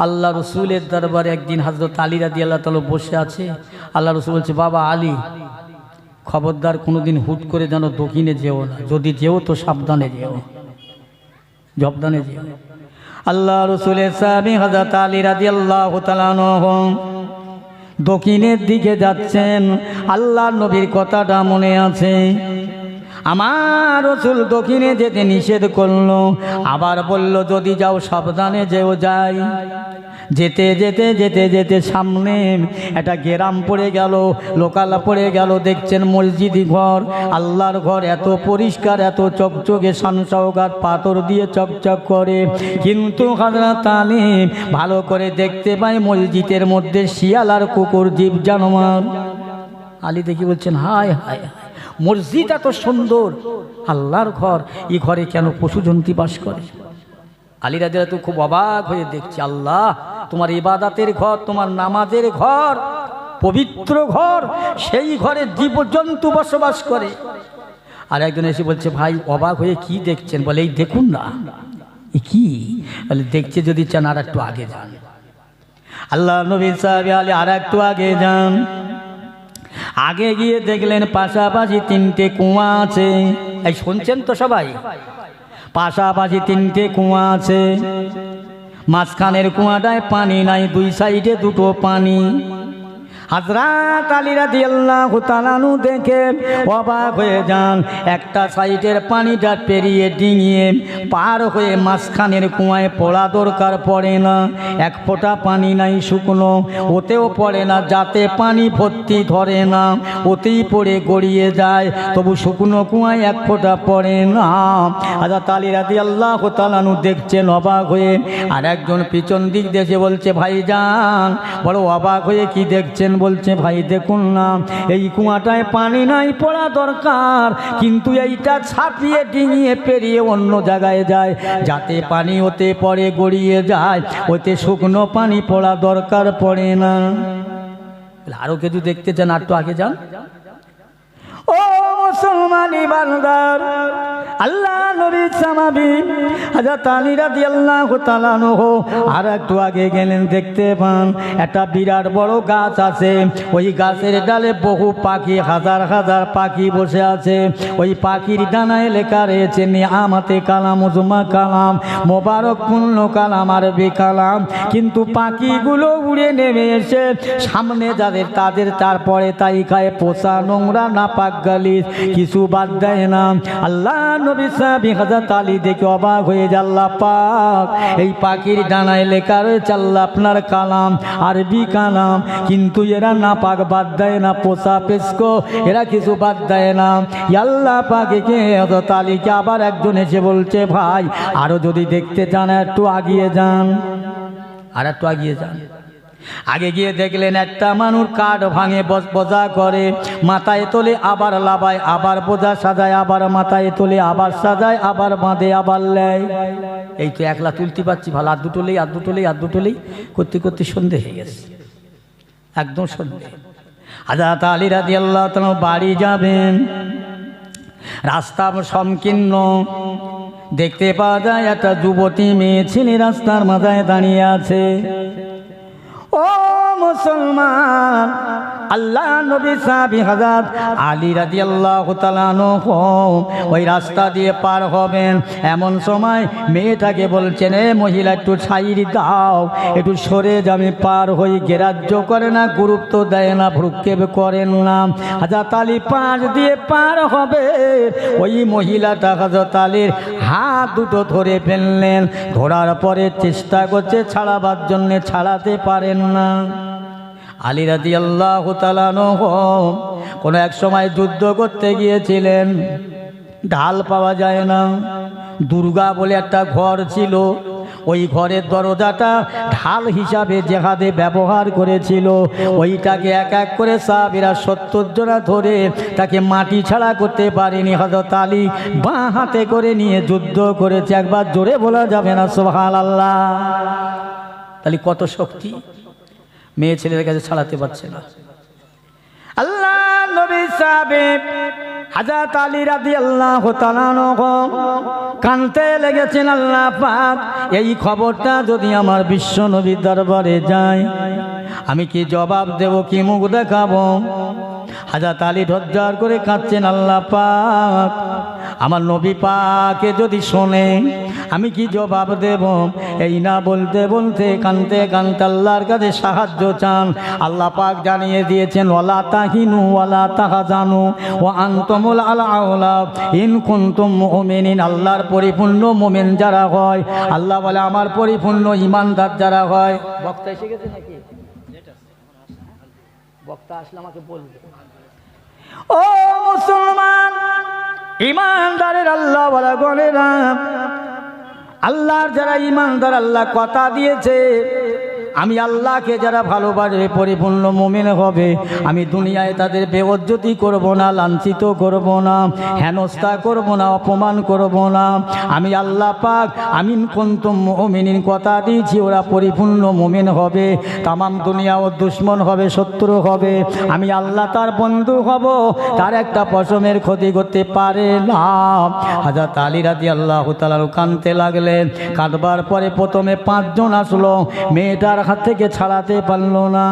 আল্লাহ রসুলের দরবারে একদিন হযরত আলী রাদিয়াল্লাহু তাআলা বসে আছে। আল্লাহ রসুল বলছে, বাবা আলী, খবরদার কোনোদিন হুট করে যেন দক্ষিণে যেও না, যদি যেও তো সাবধানে যেও, সাবধানে যেও। আল্লাহ রসুলের সাহাবী হযরত আলী রাদিয়াল্লাহু তাআলা আনহু দক্ষিণের দিকে যাচ্ছেন। আল্লাহ নবীর কথাটা মনে আছে, আমার রসুল দক্ষিণে যেতে নিষেধ করলো, আবার বলল যদি যাও সাবধানে যেও। যাই যেতে যেতে যেতে যেতে সামনে একটা গ্রাম পড়ে গেল, লোকালা পড়ে গেল। দেখছেন মসজিদি ঘর, আল্লাহর ঘর, এত পরিষ্কার, এত চকচকে, শানসৌগাত পাথর দিয়ে চকচক করে। কিন্তু হযরত আলী ভালো করে দেখতে পায় মসজিদের মধ্যে শিয়াল আর কুকুর, জীব জানোয়ার। আলী দেখি বলছেন, হায় হায়, মসজিদ এত সুন্দর, আল্লাহর ঘর, এই ঘরে কেন পশু জন্তু বাস করে? আলী রাদিয়াল্লাহু খুব অবাক হয়ে দেখছে, আল্লাহ তোমার ইবাদতের ঘর, তোমার নামাজের ঘর, পবিত্র ঘর, সেই ঘরে জীবজন্তু বসবাস করে। আর একজন এসে বলছে, ভাই অবাক হয়ে কি দেখছেন? বলে, এই দেখুন না। কি? বলে, দেখছে যদি চান আর একটু আগে যান। আল্লাহ নবী সাহাবী আলী আর একটু আগে যান। আগে গিয়ে দেখলেন পাশাপাশি তিনটে কুয়া আছে। এই শুনছেন তো সবাই? পাশাপাশি তিনটে কুয়া আছে। মাঝখানের কুয়াটায় পানি নাই, দুই সাইডে দুটো পানি। হযরত আলী রাদিয়াল্লাহু তাআলা আনহু দেখে অবাক হয়ে যান। একটা সাইডের পানিটা পেরিয়ে ডিঙিয়ে পার হয়ে মাঝখানের কুয়ায় পড়া দরকার পড়ে না। এক ফোঁটা পানি নাই, শুকনো, ওতেও পড়ে না, যাতে পানি ভর্তি ধরে না, ওতেই পড়ে গড়িয়ে যায়, তবু শুকনো কুয়ায় এক ফোঁটা পড়ে না। হযরত আলী রাদিয়াল্লাহু তাআলা আনহু দেখছেন অবাক হয়ে। আর একজন পিছন দিক দেখে বলছে, ভাইজান, বড় অবাক হয়ে কি দেখছেন? বলছে, ভাই দেখুন না, এই কুয়াটায় পানি নাই, পড়া দরকার, কিন্তু এইটা ছাপিয়ে ডিঙিয়ে পেরিয়ে অন্য জায়গায় যায়, যাতে পানি ওতে পড়ে গড়িয়ে যায়, ওতে শুকনো পানি পড়া দরকার পড়ে না। আরো কিছু দেখতে চান? আর তো আগে যান। ও মুসলমানি বান্দার, আল্লাহ নবী সাহাবী হযরত আলী রাদিয়াল্লাহু তাআলা আনহু আর একটু আগে গেলেন, দেখতে পান একটা বিরাট বড় গাছ আছে। ওই গাছের ডালে বহু পাখি, হাজার হাজার পাখি বসে আছে। ওই পাখির ডানায় লেখা রয়েছে নিয়ামতে কালাম, উজমা কালাম, মোবারকপূর্ণ কালাম, আরবি কালাম। কিন্তু পাখিগুলো উড়ে নেমে এসে সামনে যাদের তাদের তারপরে তাই খায়, পোষা, নোংরা, নাপাক, গালিজ, কিছু বাদ দেয় না। আল্লাহ নবী সাহাবী হযরত আলী দেখে অবাক হয়ে যায়, আল্লাহ পাক, এই পাখির ডানায় লেখা রয়েছে আল্লাহ আপনার কালাম, আরবি কালাম, কিন্তু এরা নাপাক বাদ দেয় না, পোষা, পেশকো, এরা কিছু বাদ দেয় না। আল্লাহ পাককে হযরত আলীকে আবার একজন এসে বলছে, ভাই আরো যদি দেখতে চান একটু আগিয়ে যান। আর একটু আগিয়ে যান। আগে গিয়ে দেখলেন একটা মানুষ কাঠ ভাঙে, বোঝা করে, মাথায় তোলে, আবার লাভায়, আবার বোঝা সাজায়, আবার মাথায় তোলে, আবার সাজায়, আবার বাঁধে, আবার লেয়। এই তো একলা তুলতে পারছি, ভালো, আর দুটোলেই, আর দুটোলেই, আর দুটোলেই করতে করতে সন্ধে হয়ে গেছে, একদম সন্ধে। হযরত আলী রাদিয়াল্লাহু তাআলা বাড়ি যাবেন, রাস্তা সংকীর্ণ, দেখতে পাওয়া যায় একটা যুবতী মেয়ে ছেলে রাস্তার মাথায় দাঁড়িয়ে আছে। ও মুসলমান, আল্লাহ নবী সাহাবী হযরত আলী রাদিয়াল্লাহু তাআলা আনহু ওই রাস্তা দিয়ে পার হবেন, এমন সময় মেয়েটাকে বলছেন, এ মহিলা একটু ছাইর দাও, একটু সরে যাবে, পার হই। গ্রাহ্য করে না, গুরুত্ব দেয় না, ভ্রুক্ষেপ করেন না। হযরত আলী পাশ দিয়ে পার হবে, ওই মহিলাটা হযরত আলীর হাত দুটো ধরে ফেললেন। ধরার পরে চেষ্টা করছে ছাড়াবার জন্য, ছাড়াতে পারেন না। আলী রাদিয়াল্লাহু তাআলা আনহু কোনো এক সময় যুদ্ধ করতে গিয়েছিলেন, ঢাল পাওয়া যায় না। দুর্গা বলে একটা ঘর ছিল, ওই ঘরের দরজাটা ঢাল হিসাবে জেহাদে ব্যবহার করেছিল। ওইটাকে এক এক করে সাহাবীরা ৭০ জনা ধরে তাকে মাটি ছাড়া করতে পারেনি। হযরত আলী বাঁ হাতে করে নিয়ে যুদ্ধ করেছে। একবার জোরে বলা যাবে না সুবহানাল্লাহ? তাহলে কত শক্তি, মেয়ে ছেলের কাছে ছাড়াতে পারছে না। আল্লাহ নবী সাহাবী হযরত আলী রাদিয়াল্লাহু তাআলা কানতে লেগেছেন, আল্লাহ পাক এই খবরটা যদি আমার বিশ্ব নবীর দরবারে যায় আমি কি জবাব দেব, কি মুখ দেখাবো? হযরত আলী ধৈর্য করে কাঁদছেন, আল্লাহ পাক আমার নবী পাকে যদি শোনে আমি কি জবাব দেব? এই না বলতে বলতে কানতে কানতে আল্লাহর কাছে সাহায্য চান। আল্লাহ পাক জানিয়ে দিয়েছেন, ওয়ালা তাহিনু ওয়ালা তাহজানু ওয়া আনতুমুল আ'লা ইন কুনতুম মুমিনিন। আল্লাহর পরিপূর্ণ মুমিন যারা হয়, আল্লাহ বলে আমার পরিপূর্ণ ঈমানদার যারা হয়। বক্তা এসে গেছে নাকি? বক্তা আসলে আমাকে বলবে। ও মুসলমান ঈমানদারের আল্লাহ বলা গণেরা, আল্লাহর যারা ঈমানদার আল্লাহ কথা দিয়েছে আমি আল্লাহকে যারা ভালোবাসবে পরিপূর্ণ মুমিন হবে, আমি দুনিয়ায় তাদের বেইজ্জতি করব না, লাঞ্ছিত করব না, হেনস্থা করব না, অপমান করব না। আমি আল্লাহ পাক আমিন কুনতুম মুমিনিন কথা দিয়েছি, ওরা পরিপূর্ণ মুমিন হবে। তামাম দুনিয়া ও দুশ্মন হবে, শত্রু হবে, আমি আল্লাহ তার বন্ধু হব, তার একটা পশমের ক্ষতি করতে পারে না। হযরত আলী রাদিয়াল্লাহু তাআলা কাঁদতে লাগলেন। কাঁদবার পরে প্রথমে 5 জন আসলো, মেয়েটার হাত থেকে ছাড়াতে পারলো না।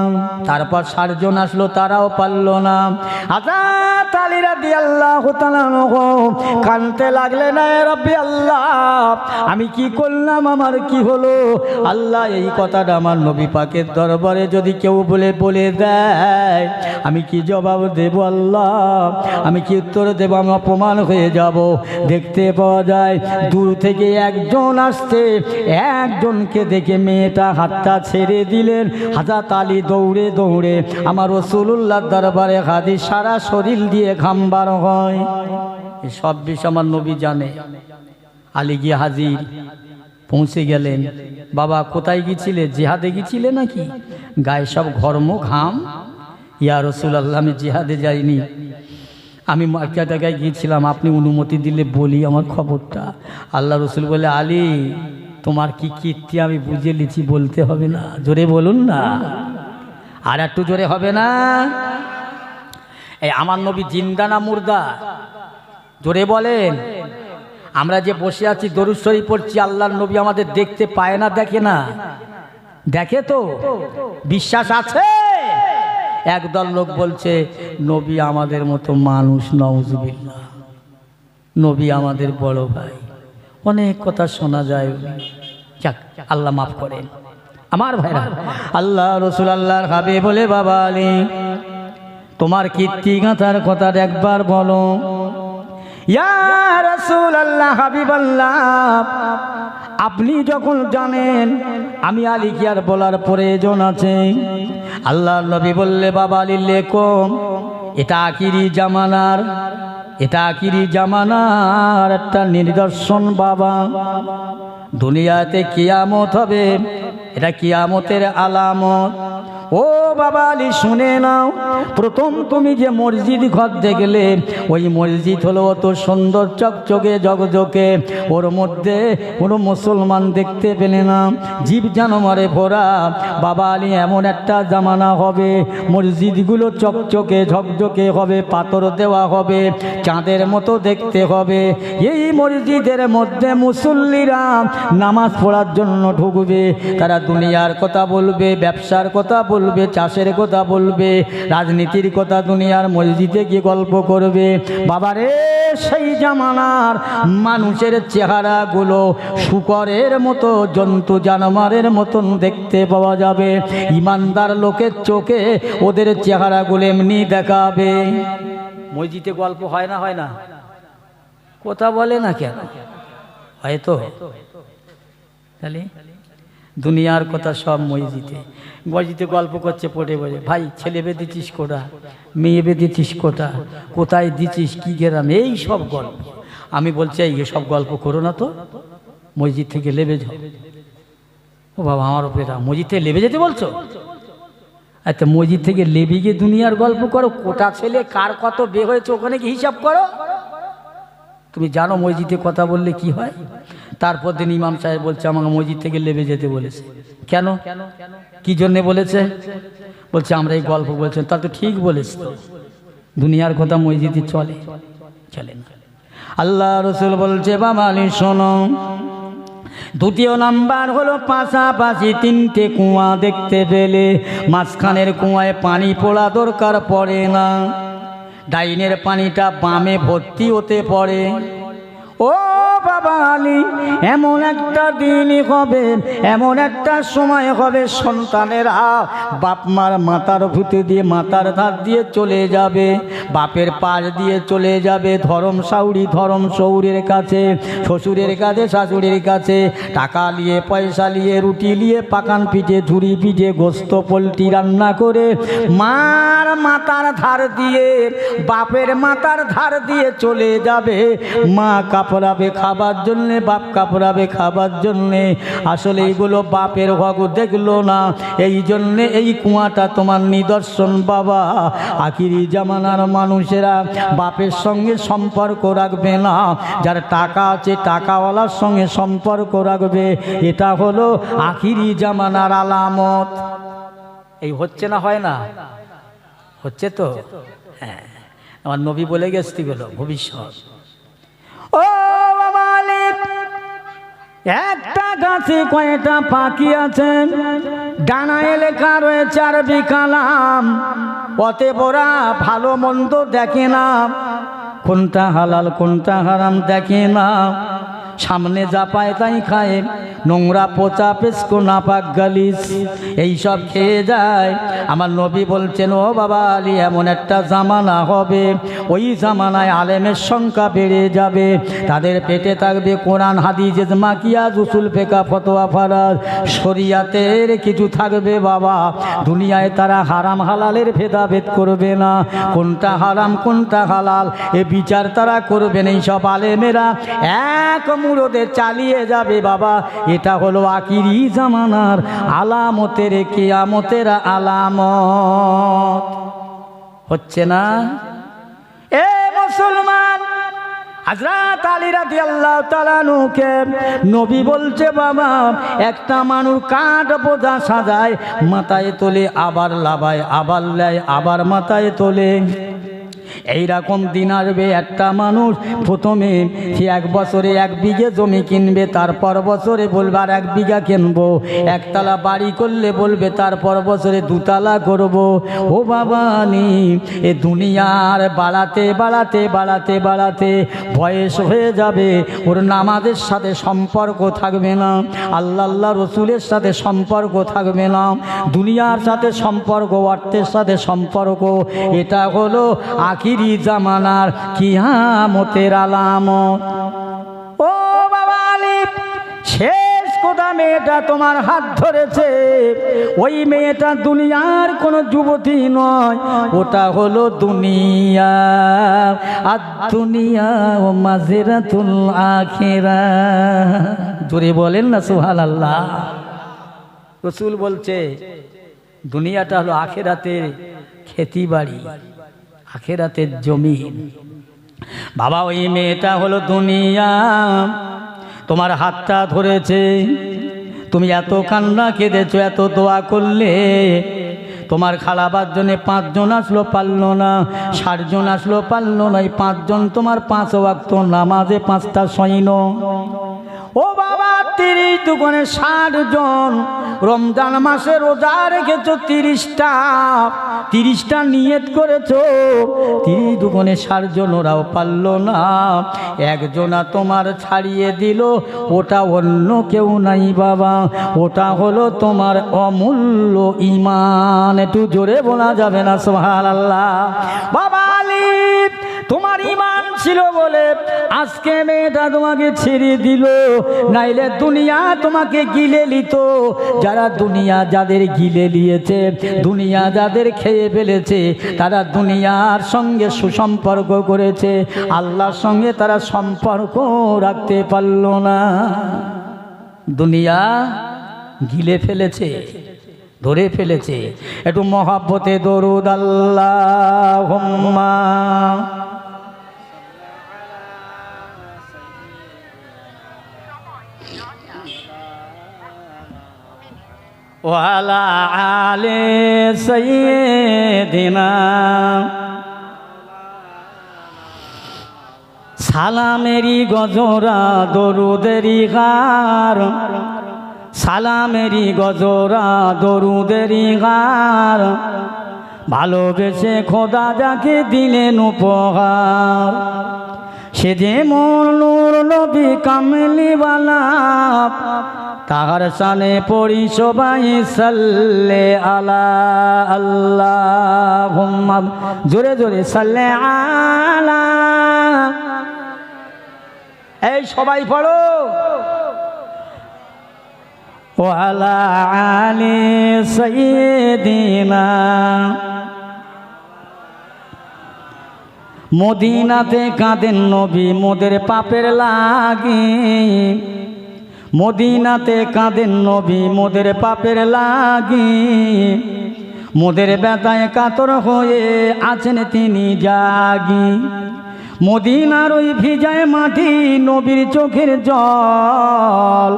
তারপর 60 জন আসলো, তারাও পারলো না। হযরত আলী রাদিয়াল্লাহু তাআলা কাঁদতে লাগলেন, এ রব্বি আল্লাহ আমি কি করলাম, আমার কি হলো? আল্লাহ এই কথাটা আমার নবী পাকের দরবারে যদি কেউ বলে দেয় আমি কি জবাব দেব? আল্লাহ আমি কি উত্তর দেব? আমি অপমান হয়ে যাব। দেখতে পাওয়া যায় দূর থেকে একজন আসছে, একজনকে দেখে মেয়েটা হাতটা ছেড়ে দিলেন। হযরত আলী দৌড়ে দৌড়ে আমার রাসূলুল্লাহর দরবারে হাজির, সারা শরীর দিয়ে ঘাম বার হয়। এই সব বিষয় আমার নবী জানে। আলী গিয়ে হাজির, পৌঁছে গেলেন। বাবা কোথায় গিয়েছিলে? জিহাদে গিয়েছিলে নাকি? গায়ে সব ঘর্ম ঘাম। ইয়া রাসূলুল্লাহ আমি জিহাদে যাইনি, আমি মক্কা টাকায় গিয়েছিলাম, আপনি অনুমতি দিলে বলি আমার খবরটা। আল্লাহ রসুল বলে, আলী তোমার কি কীর্তি আমি বুঝে লিছি, বলতে হবে না। জোরে বলুন না, আর একটু জোরে হবে না? এই আমার নবী জিন্দা না মুর্দা? জোরে বলেন। আমরা যে বসে আছি দরুদ শরীফ পড়ছি, আল্লাহর নবী আমাদের দেখতে পায় না? দেখে না? দেখে তো? বিশ্বাস আছে? একদল লোক বলছে নবী আমাদের মতো মানুষ, নাউজুবিল্লাহ, নবী আমাদের বড় ভাই, অনেক কথা শোনা যায়। যাক আল্লাহ মাফ করেন আমার ভাইরা। আল্লাহ রাসূল আল্লাহর হাবিব বলে, বাবা আলী তোমার কীর্তি গাঁথার কথা একবার বলো। ইয়া রাসূলুল্লাহ হাবিবাল্লাহ আপনি যখন জানেন আমি আলী কি আর বলার প্রয়োজন আছে? আল্লাহর নবী বললে, বাবা আলী লেখো, এটা আখিরি জামানার একটা নিদর্শন বাবা। দুনিয়াতে কিয়ামত হবে, এটা কিয়ামতের আলামত। ও বাবা আলী শুনে নাও, প্রথম তুমি যে মসজিদ ঘর দেখলে ওই মসজিদ হলো অত সুন্দর চকচকে জগজকে, ওর মধ্যে কোনো মুসলমান দেখতে পেলে না, জীব জানোয়ারে ভরা। বাবা আলী এমন একটা জামানা হবে মসজিদগুলো চকচকে ঝকঝকে হবে, পাথর দেওয়া হবে, চাঁদের মতো দেখতে হবে। এই মসজিদের মধ্যে মুসল্লিরা নামাজ পড়ার জন্য ঢুকবে, তারা দুনিয়ার কথা বলবে, ব্যবসার কথা বলবে, চাষের কথা বলবে, রাজনীতির কথা দুনিয়ার মসজিদে গিয়ে গল্প করবে। বাবারে সেই জামানার মানুষের চেহারাগুলো শুকরের মতো, জন্তু জানোয়ারের মতন দেখতে পাওয়া যাবে। ইমানদার লোকের চোখে ওদের চেহারাগুলো এমনি দেখাবে। মসজিদে গল্প হয় না? হয় না? কথা বলে না কেন? হয়তো তাহলে দুনিয়ার কথা সব মসজিদে গল্প করছে, পড়ে বলে, ভাই ছেলে বেঁধেছিস কোটা, মেয়ে বেঁধেছিস কোটা, কোথায় দিচ্ছিস, কি গ্রাম, এই সব গল্প। আমি বলছি এই সব গল্প করো না তো, মসজিদ থেকে লেবে যাও। ও বাবা আমার ওপরে মসজিদ থেকে লেবে যেতে বলছো? আচ্ছা মসজিদ থেকে লেবে গিয়ে দুনিয়ার গল্প করো, কোটা ছেলে কার কত বে হয়েছে ওখানে কি হিসাব করো। তুমি জানো মসজিদে কথা বললে কি হয়? তারপর দিন ইমাম সাহেব বলছে আমাকে মসজিদ থেকে লেবে যেতে বলেছে। কেন, কি জন্য বলেছে? বলছে আমরা এই গল্প বলছেন। তা তো ঠিক বলেছ, দুনিয়ার কথা মসজিদে চলে। চলে না। আল্লাহ রসুল বলছে বাবা আলী শোনো, দ্বিতীয় নাম্বার হলো পাশাপাশি তিনটে কুয়া দেখতে পেলে মাঝখানের কুয়ায় পানি পড়া দরকার পড়ে না, ডাইনের পানিটা বামে ভর্তি হতে পড়ে। ও বাবা আলী, এমন একটা দিনই হবে, এমন একটা সময় হবে সন্তানেরা বাপ মার মাথার ভুতে দিয়ে মাথার ধার দিয়ে চলে যাবে, বাপের পাশ দিয়ে চলে যাবে ধরম সাউরি ধরম সৌরের কাছে, শ্বশুরের কাছে শাশুড়ির কাছে, টাকা নিয়ে পয়সা নিয়ে রুটি নিয়ে পাকান পিঠে ঝুড়ি পিঠে গোস্ত পোলট্রি রান্না করে মার মাথার ধার দিয়ে বাপের মাথার ধার দিয়ে চলে যাবে। মা কাপড়াবে খাবার জন্যে, বাপ কাপড়াবে খাবার জন্যে। আসলে এইগুলো বাপের হক দেখলো না, এই জন্যে এই কুয়াটা তোমার নিদর্শন বাবা। আখিরি জামানার মানুষেরা বাপের সঙ্গে সম্পর্ক রাখবে না, যার টাকা আছে টাকাওয়ালার সঙ্গে সম্পর্ক রাখবে। এটা হলো আখিরি জামানার আলামত। এই হচ্ছে না, হয় না? হচ্ছে তো। হ্যাঁ, আমার নবী বলে গেছে গুলো ভবিষ্যৎ। ও বাবা আলী, একটা গাছে কয়টা পাখি আছে, ডানায় লেখা রয়েছে আরবি কালাম, পথে পড়া ভালো মন্দ দেখে না, কোনটা হালাল কোনটা হারাম দেখে না, সামনে যা পায় তাই খায়, নোংরা পচা পেস্কো নাপাক গালিস এইসব খেয়ে যায়। আমার নবী বলছেন ও বাবা আলী, এমন একটা জামানা হবে, ওই জামানায় আলেমের সংখ্যা বেড়ে যাবে, তাদের পেটে থাকবে কোরআন হাদিস ইজমা কিয়াস উসুল ফিকহ ফতোয়া ফরজ শরিয়াতের কিছু থাকবে বাবা। দুনিয়ায় তারা হারাম হালালের ভেদাভেদ করবে না, কোনটা হারাম কোনটা হালাল এ বিচার তারা করবেন। এইসব আলেমেরা এক মুরদে চালিয়ে যাবে বাবা। এটা হলো আখিরি জামানার আলামতের, কিয়ামতের আলামত। হচ্ছে না? এ মুসলমান, হযরত আলী রাদিয়াল্লাহু তাআলা আনহুকে নবী বলছে বাবা, একটা মানুষ কাঠ বোঝা সাজায়, মাথায় তোলে, আবার লাভায়, আবার লেয়, আবার মাথায় তোলে। এইরকম দিন আসবে, একটা মানুষ প্রথমে সে 1 বছরে 1 বিঘে জমি কিনবে, তারপর বছরে বলবে আর 1 বিঘা কিনবো, একতলা বাড়ি করলে বলবে তারপর বছরে 2 তালা করব। ও বাবা নি, এ দুনিয়ার বাড়াতে বাড়াতে বাড়াতে বাড়াতে বয়স হয়ে যাবে, ওর নামাজের সাথে সম্পর্ক থাকবে না, আল্লাহ রসুলের সাথে সম্পর্ক থাকবে না, দুনিয়ার সাথে সম্পর্ক, অর্থের সাথে সম্পর্ক। এটা হলো আখিরি জামানার কিয়ামতের আলামত। ও বাবা আলী, শেষ কথা মেয়েটা তোমার হাত ধরেছে, ওই মেয়েটা দুনিয়ার কোনো যুবতী নয়, ওটা হলো দুনিয়া। আর দুনিয়া ও মাজরাতুল আখিরাহ। জোরে বলেন না সুবহানাল্লাহ। রাসূল বলছে দুনিয়াটা হলো আখিরাতের খেতি বাড়ি, আখিরাতের জমিন বাবা। ওই মেয়েটা হলো দুনিয়া, তোমার হাতটা ধরেছে, তুমি এত কান্না কেঁদেছো, এত দোয়া করলে, তোমার খালাবার জন্য 5 জন আসলো পারলো না, 60 জন আসলো পারলো না, 5 জন তোমার 5 ওয়াক্ত নামাজে 5টা সৈন্য। ও বাবা, 30 দুগুণে 60 জন রমজান মাসে রোজা রেখেছো, 30টা নিয়ত করেছো, 30 দুগুণে 60 জন, ওরাও পারলো না, একজনা তোমার ছাড়িয়ে দিল, ওটা অন্য কেউ নাই বাবা, ওটা হলো তোমার অমূল্য ঈমান। একটু জোরে বলা যাবে না সুবহানাল্লাহ? বাবা আলী, তোমার ঈমান ছিল বলে আজকে মেয়েটা তোমাকে ছেড়ে দিল, নাইলে দুনিয়া তোমাকে গিলে নিত। যারা দুনিয়া যাদের গিলে নিয়েছে, দুনিয়া যাদের খেয়ে ফেলেছে, তারা দুনিয়ার সঙ্গে সুসম্পর্ক করেছে, আল্লাহর সঙ্গে তারা সম্পর্ক রাখতে পারল না। দুনিয়া গিলে ফেলেছে, ধরে ফেলেছে। একটু মহব্বতে দরুদ আল্লাহুম্মা ওয়ালা আলে সাইয়্যিদিনা সালামেরি গজরা দরুদেরি গার, সালামেরি গজরা দরুদেরি গার, ভালোবেসে খোদা যাকে দিলেন উপহার। সে যে মোর নূর নবী কামলিওয়ালা, তাহার শানে পড়ি সবাই সাল্লে আলা আল্লাহুম্মা, জোরে জোরে সাল্লে আলা। এই সবাই পড়ো, ওয়ালা আলি সাইয়্যিদিনা। মদিনাতে কাঁদেন নবী মোদের পাপের লাগি, মদিনাতে কাঁদেন নবী মোদের পাপের লাগি, মোদের ব্যথায় কাতর হয়ে আছেন তিনি জাগি। মদিনার ওই ভিজায় মাটি নবীর চোখের জল,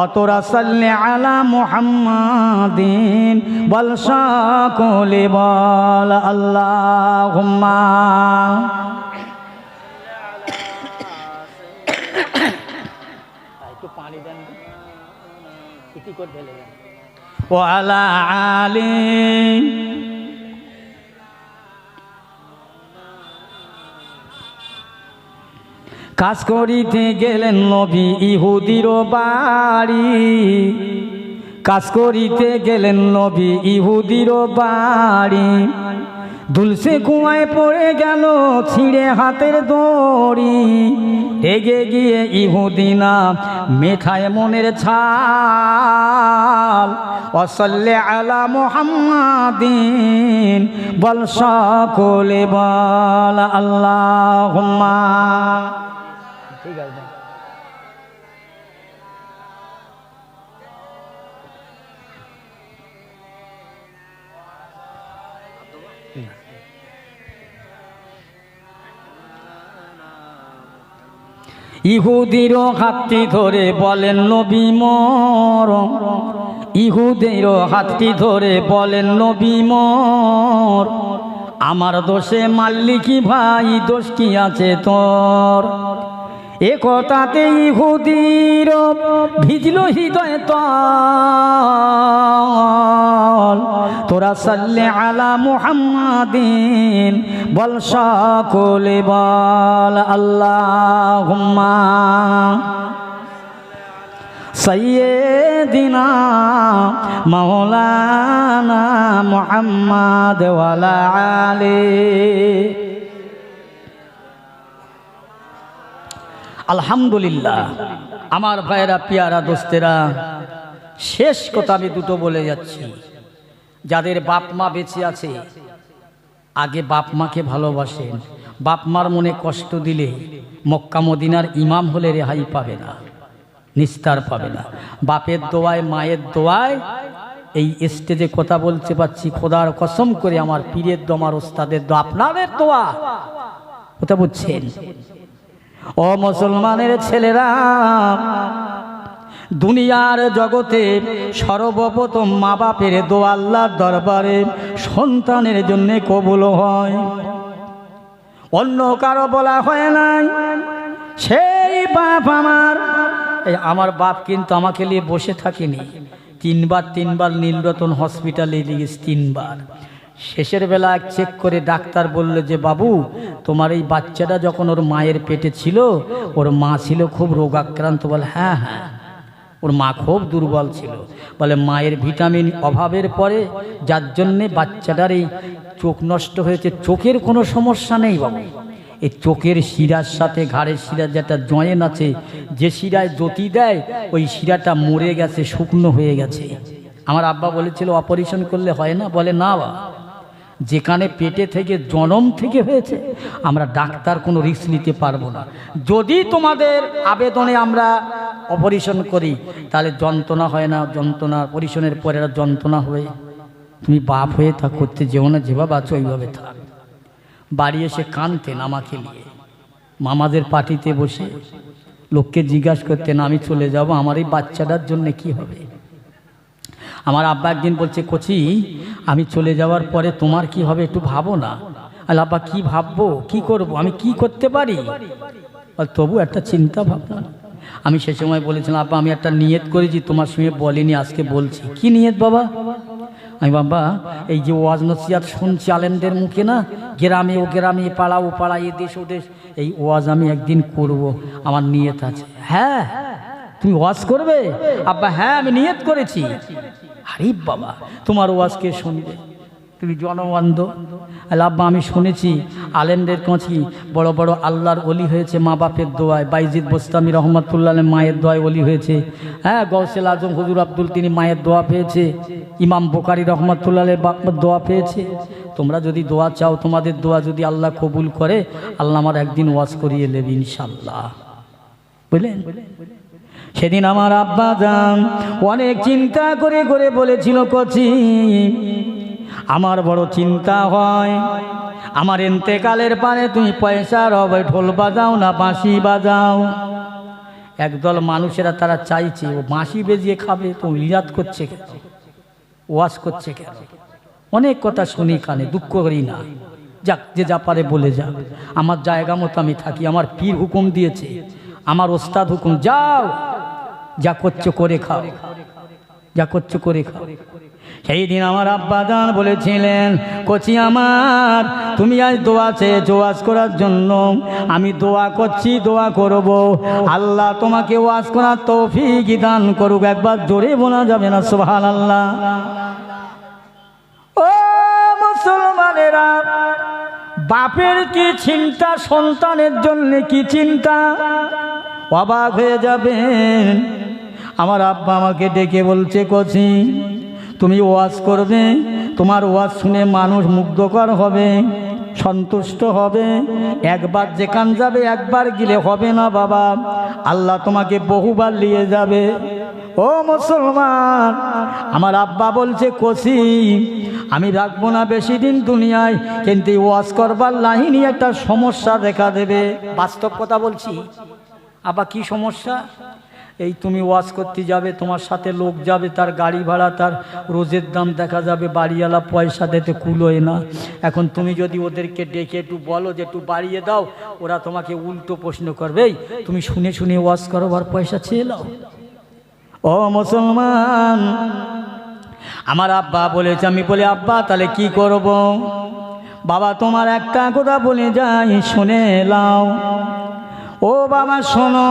অতরা সাল্লে আলা মুহাম্মাদিন, বল সকলে বল আল্লাহুম্মা। একটু পানি দেন, ইতি করে ঢেলে দেন। ওয়ালা আলি কাজ করিতে গেলেন নবী ইহুদির বাড়ি, কাজ করিতে গেলেন নবী ইহুদির বাড়ি। দুলসে কুয়ায় পড়ে গেল ছিঁড়ে হাতের দড়ি, রেগে গিয়ে ইহুদিনা মেঠায় মনের ছাল, ওয়াসাল্লি আলা মুহাম্মাদিন, বল সকলে বল আল্লাহুম্মা। ঠিক আছে, ইহুদির হাতটি ধরে বলেন নবী মোর, ইহুদির হাতটি ধরে বলেন নবী মোর, আমার দোষে মারলি কি ভাই, দোষ কি আছে তোর। এ কথাতে ইহুদির ভিজল হৃদয় তল, তোরা সাল্লে আলা মুহাম্মাদিন, বল সকলে বল আল্লাহুম্মা। সাইয়্যিদিনা মাওলানা মুহাম্মদ ওয়ালা আলি। আলহামদুলিল্লাহ আমার ভাইয়েরা, পিয়ারা দোস্তেরা, শেষ কথা আমি দুটো বলে যাচ্ছি। যাদের বাপ মা বেঁচে আছে, আগে বাপ মাকে ভালোবাসেন। বাপ মার মনে কষ্ট দিলে মক্কা মদিনার ইমাম হলে রেহাই পাবে না, নিস্তার পাবে না। বাপের দোয়ায় মায়ের দোয়ায় এই স্টেজে কথা বলতে পারছি, খোদার কসম করে আমার পীরের দোয়া, আমার ওস্তাদের দোয়া, আপনাদের দোয়া। কথা বুঝছেন ও মুসলমানের ছেলেরা, দুনিয়ার জগতে সর্বপ্রথম মা বাপের দোয়া আল্লাহর দরবারে সন্তানের জন্য কবুল হয়, অন্য কারো বলা হয় নাই। সেই বাপ আমার বাপ কিন্তু আমাকে নিয়ে বসে থাকেনি, তিনবার নীলরতন হসপিটালে লিখেছি, 3 বার। শেষের বেলা চেক করে ডাক্তার বলল যে বাবু, তোমার এই বাচ্চাটা যখন ওর মায়ের পেটে ছিল, ওর মা ছিল খুব রোগাক্রান্ত। বলে হ্যাঁ হ্যাঁ, ওর মা খুব দুর্বল ছিল। বলে মায়ের ভিটামিন অভাবের পরে যার জন্যে বাচ্চাটার এই চোখ নষ্ট হয়েছে। চোখের কোনো সমস্যা নেই বাবু, এই চোখের শিরার সাথে ঘাড়ের শিরার যেটা জয়েন্ট আছে, যে শিরায় জ্যোতি দেয়, ওই শিরাটা মরে গেছে, শুকনো হয়ে গেছে। আমার আব্বা বলেছিল অপারেশন করলে হয় না। বলে না বা, যেখানে পেটে থেকে জনম থেকে হয়েছে, আমরা ডাক্তার কোনো রিস্ক নিতে পারবো না। যদি তোমাদের আবেদনে আমরা অপারেশন করি, তাহলে যন্ত্রণা হয় না, যন্ত্রণা অপারেশনের পরে যন্ত্রণা হয়ে তুমি বাপ হয়ে তা করতে যেও না, যেভাবে আছো ওইভাবে থাক। বাড়ি এসে কাঁদতেন আমাকে নিয়ে, মামাদের পার্টিতে বসে লোককে জিজ্ঞাসা করতেন আমি চলে যাব, আমার এই বাচ্চাটার জন্য কি হবে। আমার আব্বা একদিন বলছে, কচি আমি চলে যাওয়ার পরে তোমার কি হবে একটু ভাবো না। আল্লাহ আব্বা কি ভাববো, কি করব, আমি কি করতে পারি। আর তবু একটা চিন্তা ভাবনা। আমি সে সময় বলেছিলাম, আব্বা আমি একটা নিয়ত করেছি, তোমার সঙ্গে বলিনি, আজকে বলছি। কি নিয়ত বাবা? আমি বাবা এই যে ওয়াজ নসিহত শুনছি আলেমদের মুখে না, গ্রামে ও গ্রামে, পাড়া ও পাড়া, এ দেশ ও দেশ, এই ওয়াজ আমি একদিন করব, আমার নিয়ত আছে। হ্যাঁ তুমি ওয়াজ করবে? আব্বা হ্যাঁ আমি নিয়ত করেছি। আরে বাবা তোমার ওয়াজ কে শুনবে? তুমি জনবন্ধ। আব্বা আমি শুনেছি আলেমদের কাছে বড় বড় আল্লাহর ওলি হয়েছে মা বাপের দোয়ায়। বাইজিদ বোস্তামি রহমতুল্লাহ মায়ের দোয়ায় ওলি হয়েছে। হ্যাঁ গৌসেল আজম হুজুর আব্দুল তিনি মায়ের দোয়া পেয়েছে। ইমাম বুখারী রহমতুল্লাহ বাপের দোয়া পেয়েছে। তোমরা যদি দোয়া চাও, তোমাদের দোয়া যদি আল্লাহ কবুল করে, আল্লাহ আমার একদিন ওয়াজ করিয়ে নেবে ইনশাল্লাহ, বুঝলেন? সেদিন আমার আব্বা জান অনেক চিন্তা করে করে বলেছিল, কচি আমার বড় চিন্তা হয়, আমার ইন্তেকালের পরে তুমি পয়সার হবে ঢোল বাজাও না বাঁশি বাজাও। একদল মানুষেরা তারা চাইছে ও বাঁশি বেজিয়ে খাবে, তো লিয়াত করছে কেন, ওয়াজ করছে কেন? অনেক কথা শুনি কানে, দুঃখ করি না। যাক, যে যা পারে বলে যাক, আমার জায়গা মতো আমি থাকি। আমার পীর হুকুম দিয়েছে, আমার ওস্তাদ হুকুম, যাও যা করছো করে খাও, যা করছো করে খাও। সেই দিন আমার আব্বা জান বলেছিলেন, কচি আমার তুমি আজ দোয়া চেয়েছো ওয়াজ করার জন্য, আমি দোয়া করছি, দোয়া করব, আল্লাহ তোমাকে ওয়াজ করার তৌফিক দান করুক। একবার জোরে বলা যাবে না সুবহানাল্লাহ? ও মুসলমানেরা, বাপের কি চিন্তা, সন্তানের জন্য কি চিন্তা, অবাক হয়ে যাবেন। আমার আব্বা আমাকে ডেকে বলছে, কচি তুমি ওয়াজ করবে, তোমার ওয়াজ শুনে মানুষ মুগ্ধকর হবে, সন্তুষ্ট হবে। একবার যেখান যাবে একবার গেলে হবে না বাবা, আল্লাহ তোমাকে বহুবার নিয়ে যাবে। ও মুসলমান, আমার আব্বা বলছে, কচি আমি রাখবো না বেশি দিন দুনিয়ায়, কিন্তু ওয়াজ করবার লাইনে একটা সমস্যা দেখা দেবে। বাস্তব কথা বলছি। আব্বা কি সমস্যা? এই তুমি ওয়াজ করতে যাবে, তোমার সাথে লোক যাবে, তার গাড়ি ভাড়া, তার রোজের দাম দেখা যাবে, বাড়িওয়ালা পয়সা দিতে কুলোয় না। এখন তুমি যদি ওদেরকে ডেকে একটু বলো যে একটু বাড়িয়ে দাও, ওরা তোমাকে উল্টো প্রশ্ন করবে, তুমি শুনে শুনে ওয়াজ করো আর পয়সা চেয়ে নাও। ও মুসলমান, আমার আব্বা বলেছে, আমি বলি আব্বা তাহলে কি করব? বাবা তোমার একটা কথা বলে যাই, শুনে নাও। ও বাবা শোনো,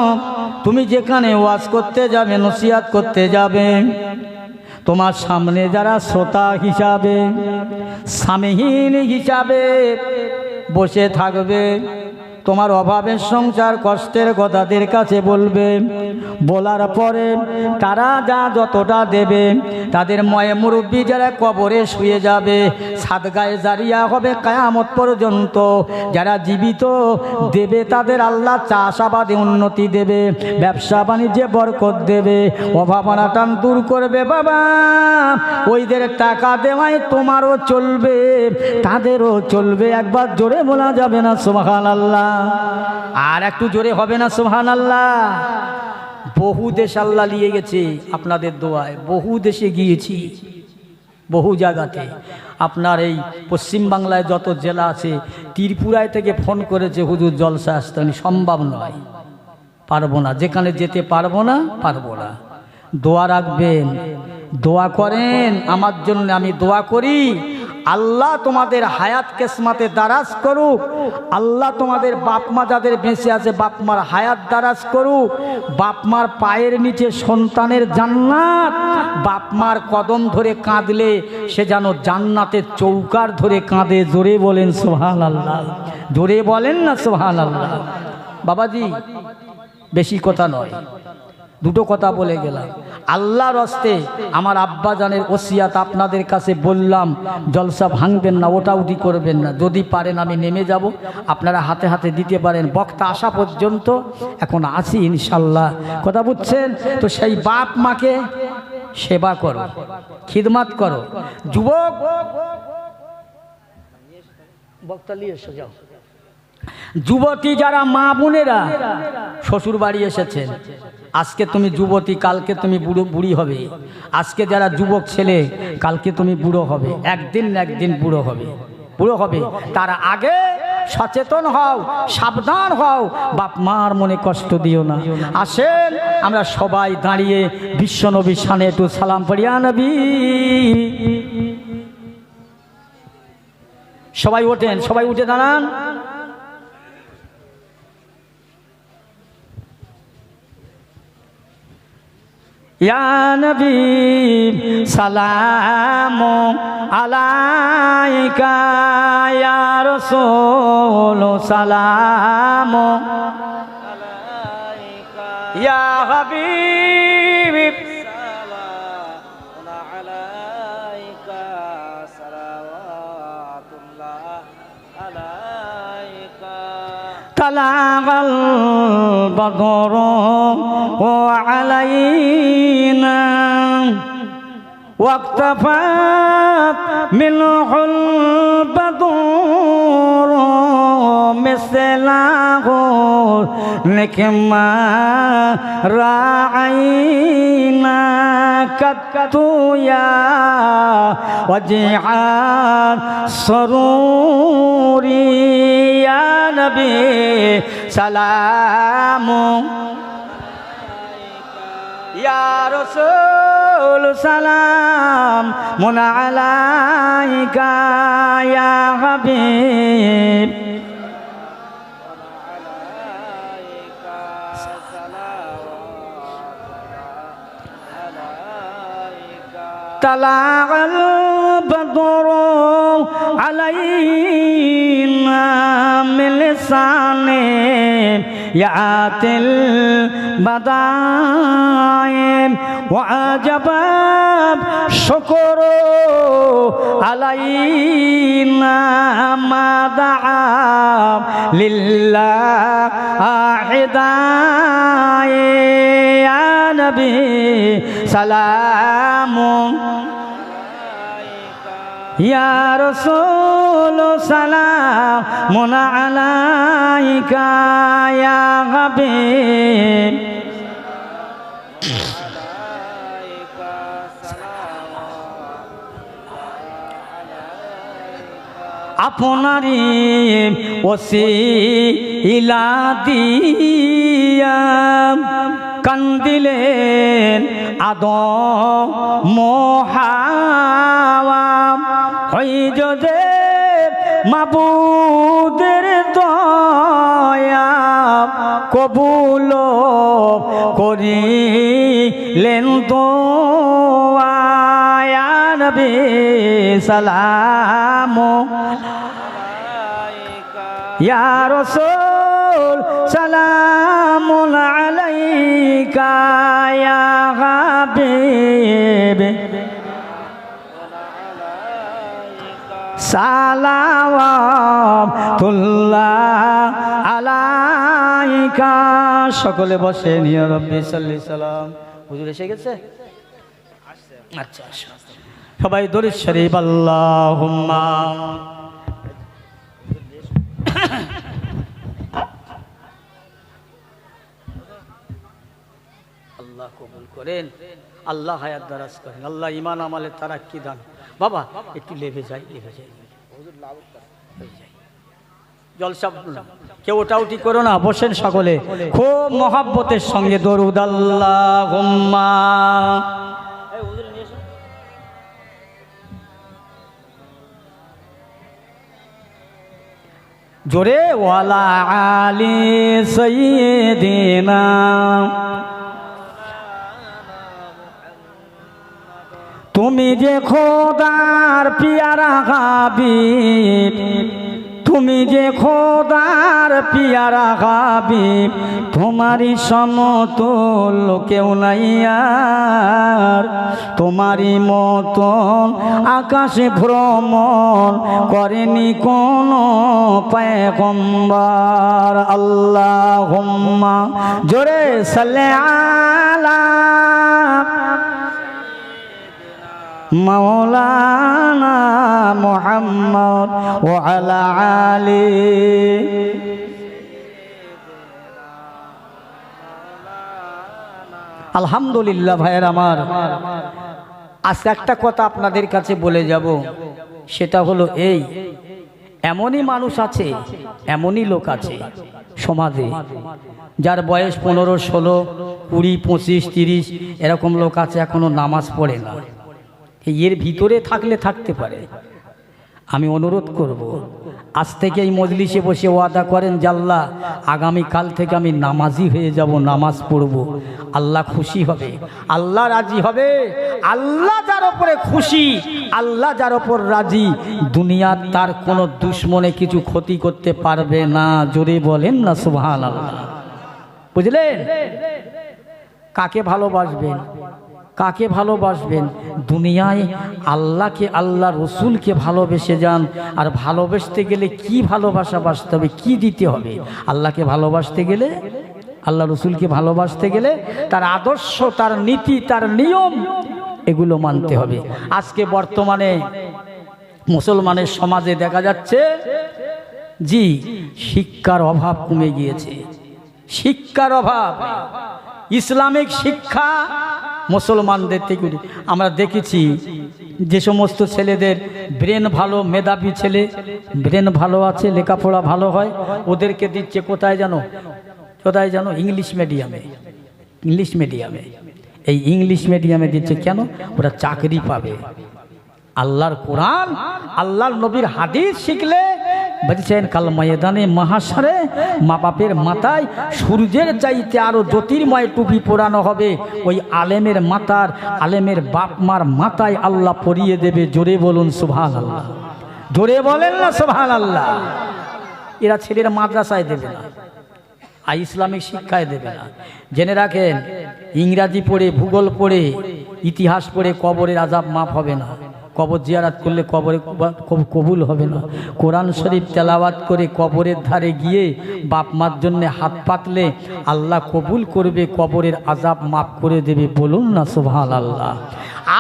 তুমি যেখানে ওয়াজ করতে যাবে, নসিহত করতে যাবে, তোমার সামনে যারা শ্রোতা হিসাবে, সামিহীন হিসাবে বসে থাকবে, তোমার অভাবের সংসার কষ্টের কথাদের কাছে বলবে, বলার পরে তারা যা যতটা দেবে, তাদের ময়ে মুরব্বী যারা কবরে শুয়ে যাবে, সাদগায়ে জারিয়া হবে কিয়ামত পর্যন্ত। যারা জীবিত দেবে তাদের আল্লাহ চাষাবাদে উন্নতি দেবে, ব্যবসা বাণিজ্যে বরকত দেবে, অভাব অনাটন দূর করবে। বাবা ওইদের টাকা দেওয়ায় তোমারও চলবে, তাদেরও চলবে। একবার জোরে বলা যাবে না সুবহানাল্লাহ? আর একটু জোরে হবে না সুবহানাল্লাহ? বহু দেশ আল্লাহ নিয়ে গেছে আপনাদের দোয়ায়, বহু দেশে গিয়েছি, বহু জায়গাতে। আপনার এই পশ্চিম বাংলায় যত জেলা আছে, ত্রিপুরায় থেকে ফোন করেছে, হুজুর জলসা আসতে সম্ভব নয়, পারবো না, যেখানে যেতে পারবো না, পারবো না। দোয়া রাখবেন, দোয়া করেন আমার জন্য, আমি দোয়া করি আল্লাহ তোমাদের হায়াত কিসমতে দারাজ করুক, আল্লাহ তোমাদের বাপ মা যাদের বেঁচে আছে বাপ মার হায়াত দারাজ করুক, বাপ মার পায়ের নিচে সন্তানের জান্নাত, বাপ মার কদম ধরে কাঁদলে সে যেন জান্নাতের চৌকার ধরে কাঁদে। জোরে বলেন সুবহানাল্লাহ, জোরে বলেন না সুবহানাল্লাহ? বাবাজি বেশি কথা নয়, দুটো কথা বলে গেলাম। আল্লাহর হস্তে আমার আব্বা জানের ওসিয়াত আপনাদের কাছে বললাম, জলসা ভাঙবেন না, ওটা উঠি করবেন না। যদি পারেন আমি নেমে যাব, আপনারা হাতে হাতে দিতে পারেন। বক্তা আসা পর্যন্ত এখন আছি ইনশাল্লাহ, কথা বুঝছেন তো? সেই বাপ মাকে সেবা করো, খিদমাত করো। যুবক বক্তা নিয়ে এসে যাও। যুবতী যারা মা বোনেরা শ্বশুর বাড়ি এসেছেন, আজকে তুমি যুবতী, কালকে তুমি বুড়ি হবে। আজকে যারা যুবক ছেলে, কালকে তুমি বুড়ো হবে, একদিন না একদিন বুড়ো হবে, বুড়ো হবে। তার আগে সচেতন হও, সাবধান হও, বাপ মার মনে কষ্ট দিও না। আসেন আমরা সবাই দাঁড়িয়ে বিশ্বনবীর শানে একটু সালাম পড়ি। ইয়া নবী, সবাই ওঠেন, সবাই উঠে দাঁড়ান। ইয়া নবী সালামু আলাইকা, ইয়া রাসূল সালামু আলাইকা, ইয়া হাবিব সালামু আলাইকা, সালাওয়াতুল্লাহ আলাইকা। তালাগাল বদরু আলাইনা واقتفت منه البدور مثله نكما راعينا كتويا وجيعا سروري يا نبي سلام يا رسول سلام من عليك يا حبيب طلع البدر علينا من لسانه يأتي البدائم وعجب شكر علينا ما دعا لله حداية يا نبي سلام يا رسول سلام عليك يا حبيب আপনারি ওসিলা দিয়া কান্দিলেন আদম হাওয়া, হইজ যে মাবুদের দয়া কবুল করিলেন দোয়া। ইয়া নবী সালাম ইয়া রাসূল সালামুন আলাইকা ইয়া হাবিব সালাওয়াতুল্লাহ আলাইকা। সকলে বসে ইয়া রাব্বি সাল্লি সালাম। হুজুর এসে গেছে? আচ্ছা সবাই দরুদ শরীফ আল্লাহুম্মা আল্লাহ কবুল করেন, আল্লাহ হায়াত দারাজ করেন, আল্লাহ ঈমান আমলে তারাক্কি দান। বাবা একটু লেভে যাই জলসা, কেউ ওটাউটি করো না, বসেন সকলে খুব মহাব্বতের সঙ্গে দরুদ আল্লাহুম্মা। জোরে ওয়ালা আলি সাইয়্যিদিনা, তুমি যে খোদার পিয়ারা হাবিব, তুমি যে খোদার পিয়ারা হাবিব, তোমারই সমতুল্য কেউ নাই আর, তোমারই মতন আকাশে ভ্রমণ করেনি কোনো পয়গম্বর। আল্লাহুম্মা জোরে সাল্লি আলা মাওলানা মুহাম্মদ ওয়া আলা আলি। আলহামদুলিল্লাহ ভাইয়ের আমার, আজকে একটা কথা আপনাদের কাছে বলে যাব, সেটা হলো এই এমনই মানুষ আছে, এমনই লোক আছে সমাজে, যার বয়স 15, 16, 20, 25, 30 এরকম লোক আছে এখনো নামাজ পড়ে না। এর ভিতরে থাকলে থাকতে পারে। আমি অনুরোধ করব, আজ থেকে এই মজলিসে বসে ওয়াদা করেন যে আল্লাহ আগামীকাল থেকে আমি নামাজি হয়ে যাব, নামাজ পড়ব। আল্লাহ খুশি হবে, আল্লাহ রাজি হবে। আল্লাহ যার ওপরে খুশি, আল্লাহ যার ওপর রাজি, দুনিয়ার তার কোনো দুশ্মনে কিছু ক্ষতি করতে পারবে না। জোরে বলেন না সুবহানাল্লাহ। বুঝলেন? কাকে ভালোবাসবেন? কাকে ভালোবাসবেন? দুনিয়ায় আল্লাহকে, আল্লাহ রসুলকে ভালোবেসে যান। আর ভালোবাসতে গেলে কি ভালোবাসা বাসতে হবে, কি দিতে হবে? আল্লাহকে ভালোবাসতে গেলে, আল্লাহ রসুলকে ভালোবাসতে গেলে তার আদর্শ, তার নীতি, তার নিয়ম এগুলো মানতে হবে। আজকে বর্তমানে মুসলমানের সমাজে দেখা যাচ্ছে জি শিক্ষার অভাব কমে গিয়েছে, শিক্ষার অভাব। ইসলামিক শিক্ষা মুসলমানদের থেকে আমরা দেখেছি, যে সমস্ত ছেলেদের ব্রেন ভালো, মেধাবী ছেলে, ব্রেন ভালো আছে, লেখাপড়া ভালো হয়, ওদেরকে দিচ্ছে কোথায় জানো? কোথায় জানো? ইংলিশ মিডিয়ামে। ইংলিশ মিডিয়ামে, এই ইংলিশ মিডিয়ামে দিচ্ছে কেন? ওরা চাকরি পাবে। আল্লাহর কোরআন, আল্লাহর নবীর হাদিস শিখলে বলছেন কাল ময়দানে মহাশরে মা বাপের মাথায় সূর্যের চাইতে আরো জ্যোতির্ময় টুপি পরানো হবে। ওই আলেমের মাথার, আলেমের বাপ মার মাথায় আল্লাহ পরিয়ে দেবে। জোরে বলুন সুবহানাল্লাহ। জোরে বলেন না সুবহানাল্লাহ। এরা ছেলেরা মাদ্রাসায় দেবে না, আর ইসলামিক শিক্ষায় দেবে না। জেনে রাখেন, ইংরাজি পড়ে, ভূগোল পড়ে, ইতিহাস পড়ে কবরের আযাব মাফ হবে না। কবর জিয়ারত করলে কবরে কবুল হবে না। কোরআন শরীফ তেলাওয়াত করে কবরের ধারে গিয়ে বাপ মার জন্য হাত পাতলে আল্লাহ কবুল করবে, কবরের আযাব মাফ করে দেবে। বলুন না সুবহানাল্লাহ।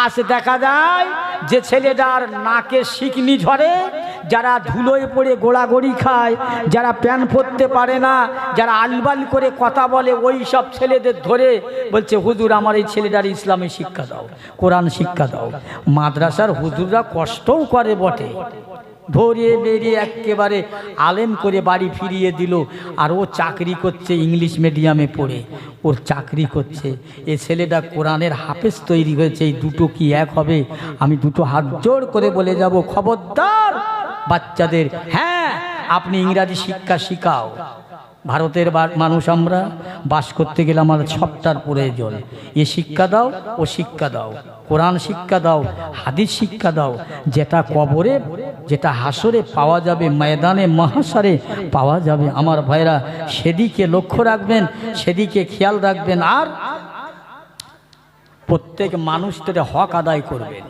আজ দেখা যায় যে ছেলেটার নাকে শিকনি ঝরে, যারা ধুলোয় পড়ে গোড়াগড়ি খায়, যারা প্যান পরতে পারে না, যারা আলবাল করে কথা বলে, ওই সব ছেলেদের ধরে বলছে হুজুর আমার এই ছেলেটার ইসলামী শিক্ষা দাও, কোরআন শিক্ষা দাও। মাদ্রাসার হুজুররা কষ্টও করে বটে, ধরিয়ে বেরিয়ে একেবারে আলেম করে বাড়ি ফিরিয়ে দিল। আর ও চাকরি করছে ইংলিশ মিডিয়ামে পড়ে, ওর চাকরি করছে। এ ছেলেটা কোরআনের হাফেজ তৈরি হয়েছে। এই দুটো কি এক হবে? আমি দুটো হাত জোড় করে বলে যাব, খবরদার বাচ্চাদের, হ্যাঁ আপনি ইংরাজি শিক্ষা শিখাও। ভারতের মানুষ আমরা, বাস করতে গেলে আমাদের সবটার প্রয়োজন। এ শিক্ষা দাও, ও শিক্ষা দাও, কোরআন শিক্ষা দাও, হাদিস শিক্ষা দাও। যেটা কবরে, যেটা হাসরে পাওয়া যাবে, ময়দানে মহাশরে পাওয়া যাবে। আমার ভাইরা সেদিকে লক্ষ্য রাখবেন, সেদিকে খেয়াল রাখবেন। আর প্রত্যেক মানুষদের হক আদায় করবেন।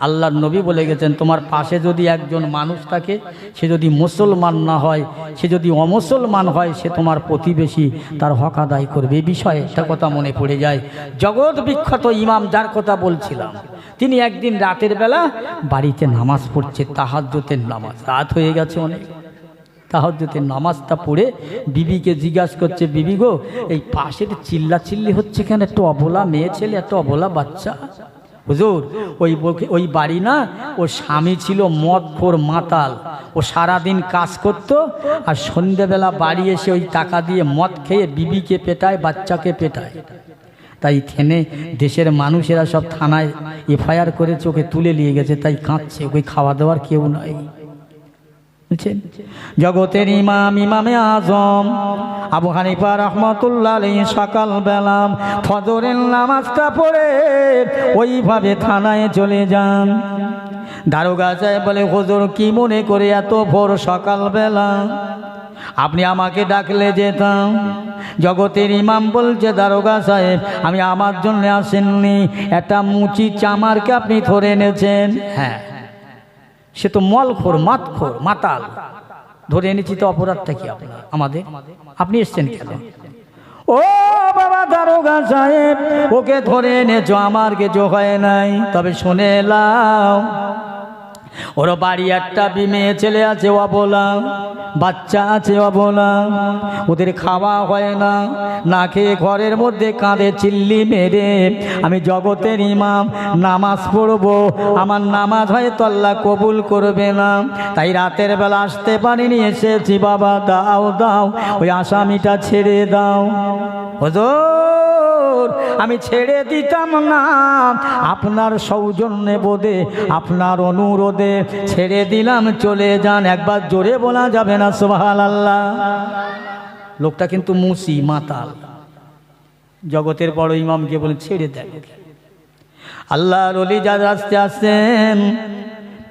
আল্লাহর নবী বলে গেছেন, তোমার পাশে যদি একজন মানুষ থাকে, সে যদি মুসলমান না হয়, সে যদি অমুসলমান হয়, সে তোমার প্রতিবেশী, তার হক আদায় করবে। এই বিষয়ে একটা কথা মনে পড়ে যায়। জগৎ বিখ্যাত ইমাম যার কথা বলছিলাম, তিনি একদিন রাতের বেলা বাড়িতে নামাজ পড়ছে, তাহাজ্জুদের নামাজ। রাত হয়ে গেছে অনেক। তাহাজ্জুদের নামাজটা পড়ে বিবিকে জিজ্ঞাসা করছে, বিবি গো, এই পাশের চিল্লাচিল্লি হচ্ছে কেন? একটা অবলা মেয়ে ছেলে, একটা অবলা বাচ্চা। হুজুর ওই বাড়ি না, ওর স্বামী ছিল মদখোর মাতাল। ও সারাদিন কাজ করত, আর সন্ধ্যেবেলা বাড়ি এসে ওই টাকা দিয়ে মদ খেয়ে বিবিকে পেটায়, বাচ্চাকে পেটায়। তাই থেনে দেশের মানুষেরা সব থানায় এফআইআর করে চোখে তুলে নিয়ে গেছে। তাই কাঁদছে, ওই খাওয়া দাওয়ার কেউ নাই। জগতের ইমাম, ইমামে আজম আবু হানিফা রাহমাতুল্লাহ আলাইহি সকাল বেলা ফজরের নামাজটা পড়ে ওইভাবে থানায় চলে যান। দারোগা সাহেব বলে, হুজুর কি মনে করে এত ভোর সকাল বেলা আপনি আমাকে ডাকলে যেতাম। জগতের ইমাম বলছে, দারোগা সাহেব আমি আমার জন্য আসেননি, একটা মুচি চামারকে আপনি ধরে এনেছেন। হ্যাঁ, সে তো মলখোর, মাতখোর, মাতাল, ধরে এনেছি। তো অপরাধটা কি আপনার, আমাদের? আপনি এসছেন কেন? ও বাবা দারোগা সাহেব, ওকে ধরে এনেছো, আমার কিছু হয় নাই। তবে শুনে এলাম ওর বাড়ি একটা মেয়ে ছেলে আছে, অবলা। বাচ্চা আছে অবলা, ওদের খাওয়া হয় না, না খেয়ে ঘরের মধ্যে কাঁধে চিল্লি মেরে আমি জগতের ইমাম নামাজ পড়বো, আমার নামাজ হয়তো আল্লাহ কবুল করবে না, তাই রাতের বেলা আসতে পারিনি, এসেছি বাবা দাও দাও ওই আসামিটা ছেড়ে দাও। হুজুর আমি ছেড়ে দিতাম না, আপনার সৌজন্যে বোধে আপনার অনুরোধে ছেড়ে দিলাম, চলে যান। একবার জোরে বলা যাবে না সুবহানাল্লাহ? লোকটা কিন্তু মুসি মাতাল, জগতের বড় ইমামকে বলে ছেড়ে দেয়। আল্লাহর ওলি যারা আস্তে আসছেন,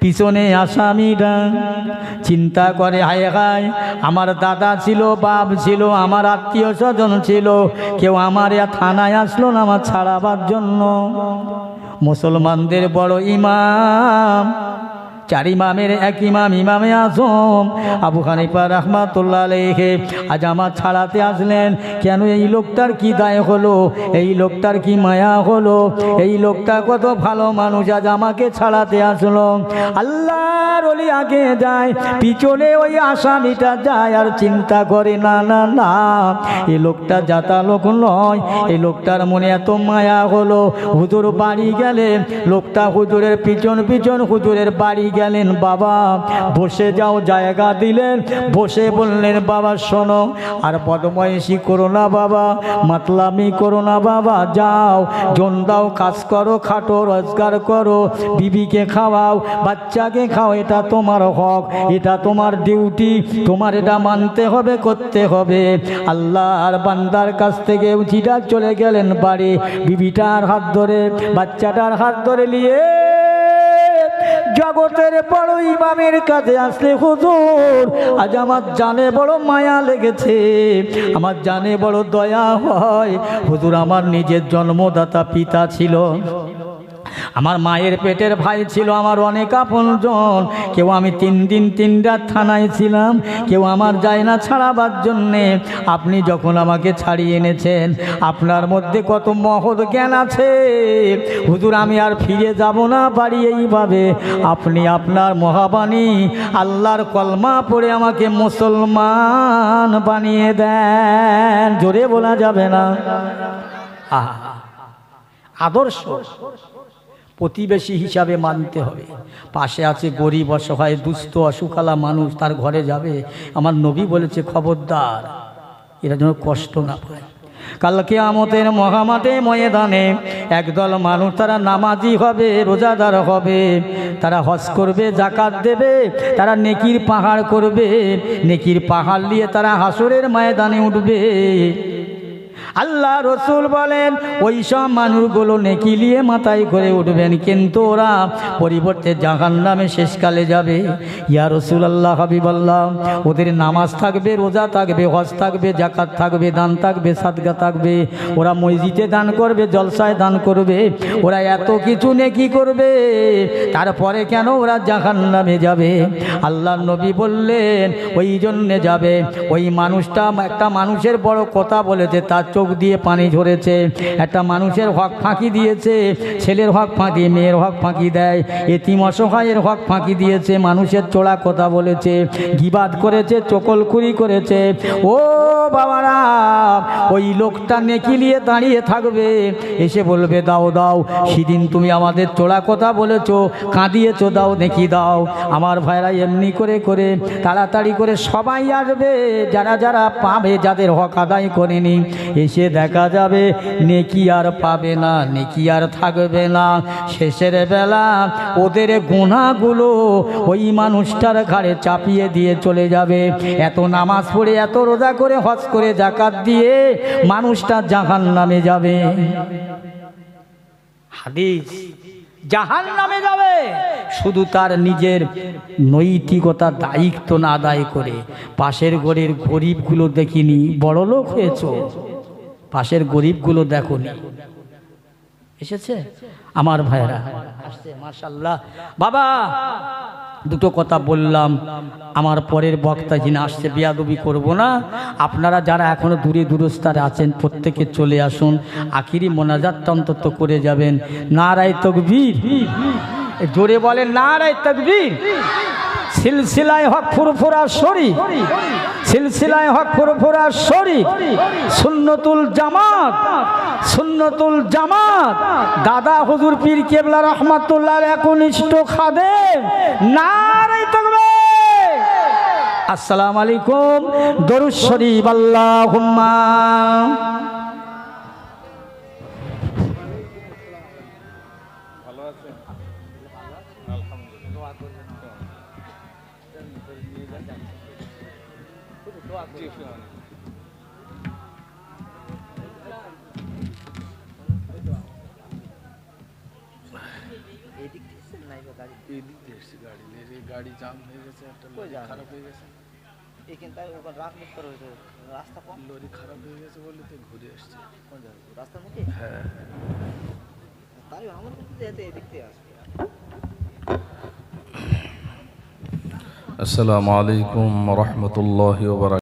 পিছনে আসামিরা চিন্তা করে হায় হায় আমার দাদা ছিল, বাপ ছিল, আমার আত্মীয় স্বজন ছিল, কেউ আমার থানায় আসলো না আমার ছাড়াবার জন্য। মুসলমানদের বড় ইমাম, চার ইমামের এক ইমাম ইমামে আজম আবু হানিফা রাহমাতুল্লাহ আলাইহি আজ আমার ছাড়াতে আসলেন। কেন? এই লোকটার কি দায় হলো, এই লোকটার কি মায়া হলো, এই লোকটা কত ভালো মানুষ, আজ আমাকে ছাড়াতে আসলো। আল্লাহর ওলি আগে যায়, পিছনে ওই আসামিটা যায় আর চিন্তা করে না না না এই লোকটা যাতা লোক নয়, এই লোকটার মনে এত মায়া হলো। হুজুর বাড়ি গেলেন, লোকটা হুজুরের পিছন পিছন হুজুরের বাড়ি গেলেন। বাবা বসে যাও, জায়গা দিলেন, বসে বললেন বাবা শোনো আর বদমাইশি করো না বাবা, মাতলামি করো না বাবা, যাও জন দাও, কাজ করো, খাটো, রোজগার করো, বিবিকে খাওয়াও, বাচ্চাকে খাও, এটা তোমার হক, এটা তোমার ডিউটি, তোমার এটা মানতে হবে, করতে হবে। আল্লাহর বান্দার কাছ থেকে উঠিটা চলে গেলেন বাড়ি, বিবিটার হাত ধরে বাচ্চাটার হাত ধরে নিয়ে জগতের বড় ইমামের কাছে আসলে হুজুর আজ আমার জানে বড় মায়া লেগেছে, আমার জানে বড় দয়া হয়। হুজুর আমার নিজের জন্মদাতা পিতা ছিল, আমার মায়ের পেটের ভাই ছিল, আমার অনেক আপনজন, কেউ আমি 3 দিন 3 রাত থানায় ছিলাম, কেউ আমার যায় না ছাড়াবার জন্যে। আপনি যখন আমাকে ছাড়িয়ে এনেছেন, আপনার মধ্যে কত মহৎ জ্ঞান আছে হুজুর, আমি আর ফিরে যাব না বাড়ি এইভাবে। আপনি আপনার মহাবাণী আল্লাহর কলমা পড়ে আমাকে মুসলমান বানিয়ে দেন। জোরে বলা যাবে না? আদর্শ প্রতিবেশী হিসাবে মানতে হবে। পাশে আছে গরিব অসহায় দুস্থ অসুখালা মানুষ, তার ঘরে যাবে, আমার নবী বলেছে খবরদার এরা যেন কষ্ট না পায়। কাল কিয়ামতের মহামাঠে ময়দানে একদল মানুষ, তারা নামাজি হবে, রোজাদার হবে, তারা হজ করবে, জাকাত দেবে, তারা নেকির পাহাড় করবে, নেকির পাহাড় নিয়ে তারা হাসরের ময়দানে উঠবে। আল্লাহ রসুল বলেন ওই সব মানুষগুলো নেকি নিয়ে মাথায় করে উঠবেন, কিন্তু ওরা পরিবর্তে জাহান্নামে শেষকালে যাবে। ইয়া রাসূলুল্লাহ হাবিবাল্লাহ, ওদের নামাজ থাকবে, রোজা থাকবে, হজ থাকবে, জাকাত থাকবে, দান থাকবে, সাদকা থাকবে, ওরা মসজিদে দান করবে, জলসায় দান করবে, ওরা এত কিছু নেকি করবে, তারপরে কেন ওরা জাহান্নামে যাবে? আল্লাহ নবী বললেন ওই জন্যে যাবে। ওই মানুষটা একটা মানুষের বড় কথা বলেছে, তার চোখ দিয়ে পানি ঝরেছে, একটা মানুষের হক ফাঁকি দিয়েছে, ছেলের হক ফাঁকি, মেয়ের হক ফাঁকি দেয়, এতিম অসহায়ের হক ফাঁকি দিয়েছে, মানুষের চোরা কথা বলেছে, গিবাদ করেছে, চকলখুরি করেছে। ও বাবারা, ওই লোকটা নেকি নিয়ে দাঁড়িয়ে থাকবে, এসে বলবে দাও দাও, সেদিন তুমি আমাদের চোরা কথা বলেছো, কাঁদিয়েছো, দাও নেকি দাও। আমার ভাইরা এমনি করে করে তাড়াতাড়ি করে সবাই আসবে, যারা যারা পাবে, যাদের হক আদায় করেনি, এসে দেখা যাবে নেকি আর পাবে না, নেকি আর থাকবে না। শেষের বেলা ওদের গুনাহগুলো ওই মানুষটার ঘাড়ে চাপিয়ে দিয়ে চলে যাবে। এত নামাজ পড়ে, এত রোজা করে, হজ করে, জাকাত দিয়ে মানুষটা জাহান্নামে যাবে। হাদিস, জাহান্নামে যাবে শুধু তার নিজের নৈতিকতা দায়িত্ব না আদায় করে। পাশের ঘরের গরিবগুলো দেখিনি, বড় লোক হয়েছে, পাশের গরিবগুলো দেখনি। এসেছে আমার ভাইরা, আসছে মাশাআল্লাহ। বাবা দুটো কথা বললাম, আমার পরের বক্তা যিনি আসছে বেয়াদবি করব না। আপনারা যারা এখনো দূরে দূরস্থানে আছেন প্রত্যেকে চলে আসুন, আখিরি মোনাজাতটা অন্তত করে যাবেন। নারায়ে তাকবীর, জোরে বলেন নারায়ে তাকবীর। সিলসিলায় হক ফুরফুরা শরীফ, সিলসিলায় হক ফুরফুরা শরীফ, সুন্নতুল জামাত, সুন্নতুল জামাত, দাদা হুজুর পীর কেবলা রহমাতুল্লাহ একনিষ্ঠ খাদেম। নারে তাকবীর। আসসালামু আলাইকুম। দরুদ শরীফ আল্লাহুম্মা। গাড়ি জাম হয়ে গেছে, একটা লরি খারাপ হয়ে গেছে। রাস্তা কম, লরি খারাপ হয়ে গেছে বলে তো ঘুরে এসছে। রাস্তার মধ্যে হ্যাঁ, তাই আমার কিন্তু যেতে এদিক থেকে আসবে। আসসালামু আলাইকুম ওয়া রাহমাতুল্লাহি ওয়া বারাকাতুহু।